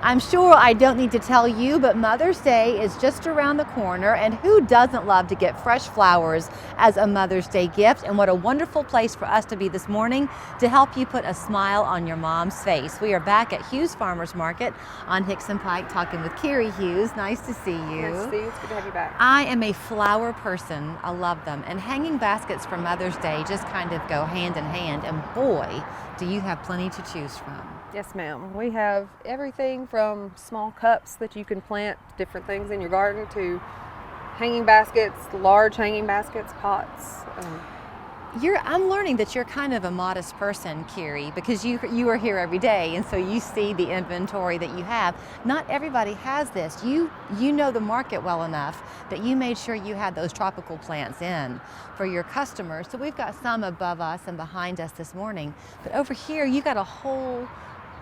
I'm sure I don't need to tell you, but Mother's Day is just around the corner, and who doesn't love to get fresh flowers as a Mother's Day gift? And what a wonderful place for us to be this morning to help you put a smile on your mom's face. We are back at Hughes Farmers Market on Hickson Pike talking with Carrie Hughes. Nice to see you. Nice to see you. It's good to have you back. I am a flower person. I love them. And hanging baskets for Mother's Day just kind of go hand in hand. And boy, do you have plenty to choose from. Yes, ma'am. We have everything from small cups that you can plant different things in your garden to hanging baskets, large hanging baskets, pots. I'm learning that you're kind of a modest person, Carrie, because you are here every day, and so you see the inventory that you have. Not everybody has this. You know the market well enough that you made sure you had those tropical plants in for your customers. So we've got some above us and behind us this morning, but over here you got a whole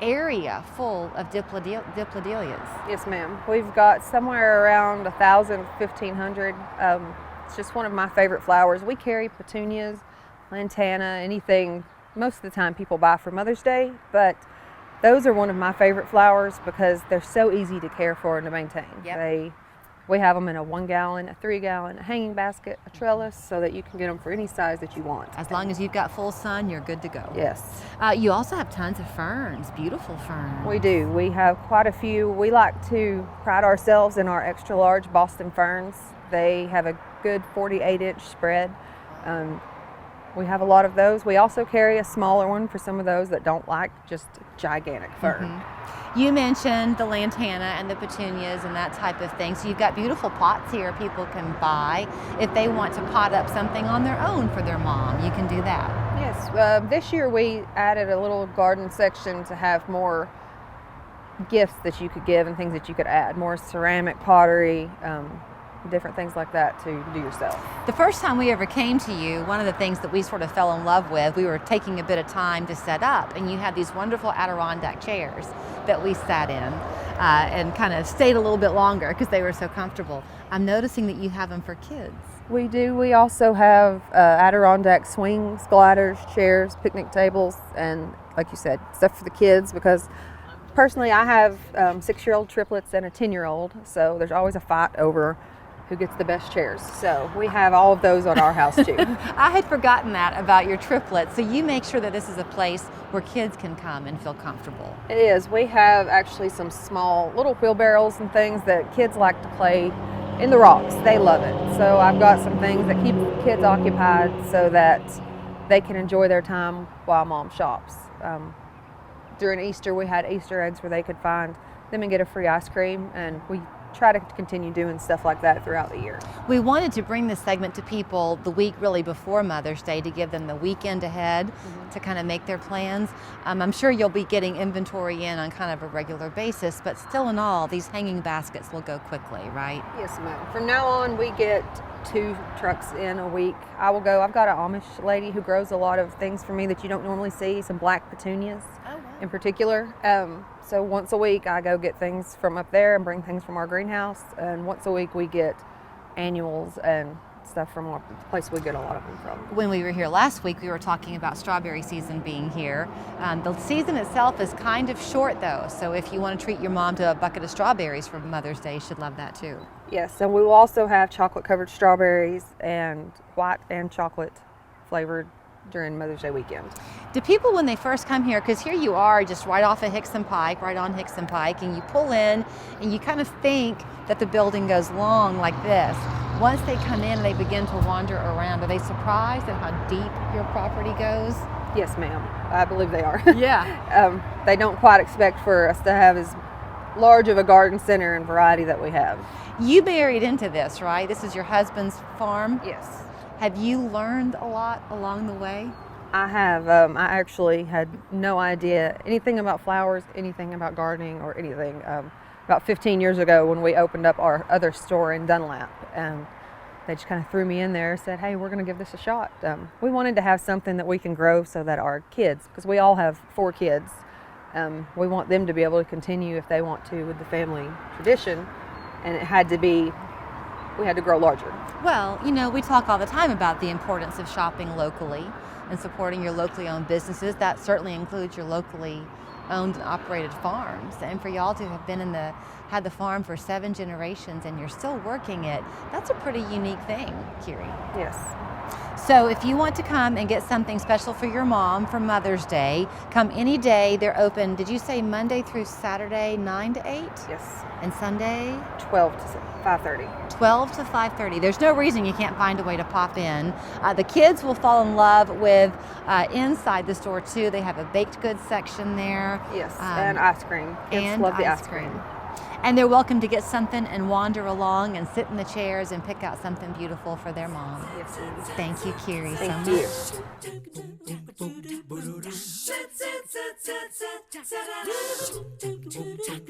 area full of dipladillias. Yes, ma'am. We've got somewhere around 1,000, 1,500. It's just one of my favorite flowers. We carry petunias, lantana, anything most of the time people buy for Mother's Day, but those are one of my favorite flowers because they're so easy to care for and to maintain. Yep. We have them in a 1 gallon, a 3 gallon, a hanging basket, a trellis, so that you can get them for any size that you want. As long as you've got full sun, you're good to go. Yes. You also have tons of ferns, beautiful ferns. We do. We have quite a few. We like to pride ourselves in our extra large Boston ferns. They have a good 48-inch spread. We have a lot of those. We also carry a smaller one for some of those that don't like just gigantic fern. Mm-hmm. You mentioned the lantana and the petunias and that type of thing. So you've got beautiful pots here people can buy if they want to pot up something on their own for their mom. You can do that. Yes. This year we added a little garden section to have more gifts that you could give and things that you could add. More ceramic pottery, different things like that to do yourself. The first time we ever came to you, one of the things that we sort of fell in love with, we were taking a bit of time to set up, and you had these wonderful Adirondack chairs that we sat in and kind of stayed a little bit longer because they were so comfortable. I'm noticing that you have them for kids. We do. We also have Adirondack swings, gliders, chairs, picnic tables, and like you said, stuff for the kids because personally I have 6-year-old triplets and a 10-year-old, so there's always a fight over who gets the best chairs. So we have all of those on our house too. I had forgotten that about your triplets. So you make sure that this is a place where kids can come and feel comfortable. It is. We have actually some small little wheelbarrows and things that kids like to play in the rocks. They love it. So I've got some things that keep kids occupied so that they can enjoy their time while mom shops. During Easter, we had Easter eggs where they could find them and get a free ice cream, and we try to continue doing stuff like that throughout the year. We wanted to bring this segment to people the week really before Mother's Day to give them the weekend ahead to kind of make their plans. I'm sure you'll be getting inventory in on kind of a regular basis, but still in all, these hanging baskets will go quickly, right? Yes, ma'am. From now on, we get 2 trucks in a week. I've got an Amish lady who grows a lot of things for me that you don't normally see, some black petunias in particular. So once a week I go get things from up there and bring things from our greenhouse, and once a week we get annuals and stuff from the place we get a lot of them from. When we were here last week, we were talking about strawberry season being here. The season itself is kind of short though, so if you want to treat your mom to a bucket of strawberries for Mother's Day, you should love that too. Yes, and we will also have chocolate covered strawberries and white and chocolate flavored during Mother's Day weekend. Do people, when they first come here, because here you are just right off of Hickson Pike, right on Hickson Pike, and you pull in and you kind of think that the building goes long like this. Once they come in and they begin to wander around, are they surprised at how deep your property goes? Yes, ma'am. I believe they are. Yeah. They don't quite expect for us to have as large of a garden center and variety that we have. You married into this, right? This is your husband's farm? Yes. Have you learned a lot along the way? I have. I actually had no idea anything about flowers, anything about gardening or anything. About 15 years ago when we opened up our other store in Dunlap, and they just kind of threw me in there and said, hey, we're going to give this a shot. We wanted to have something that we can grow so that our kids, because we all have 4 kids, we want them to be able to continue if they want to with the family tradition, and we had to grow larger. Well, you know, we talk all the time about the importance of shopping locally and supporting your locally owned businesses. That certainly includes your locally owned and operated farms, and for y'all to have been had the farm for 7 generations and you're still working it, that's a pretty unique thing, Kiri. Yes. So if you want to come and get something special for your mom for Mother's Day, come any day. They're open, did you say Monday through Saturday, 9 to 8? Yes. And Sunday? 12 to 5:30. 12 to 5:30. There's no reason you can't find a way to pop in. The kids will fall in love with inside the store too. They have a baked goods section there. Yes, and ice cream. Kids love the ice cream. And they're welcome to get something and wander along and sit in the chairs and pick out something beautiful for their mom. Yes. Thank you, Kiri, Thank so you. much.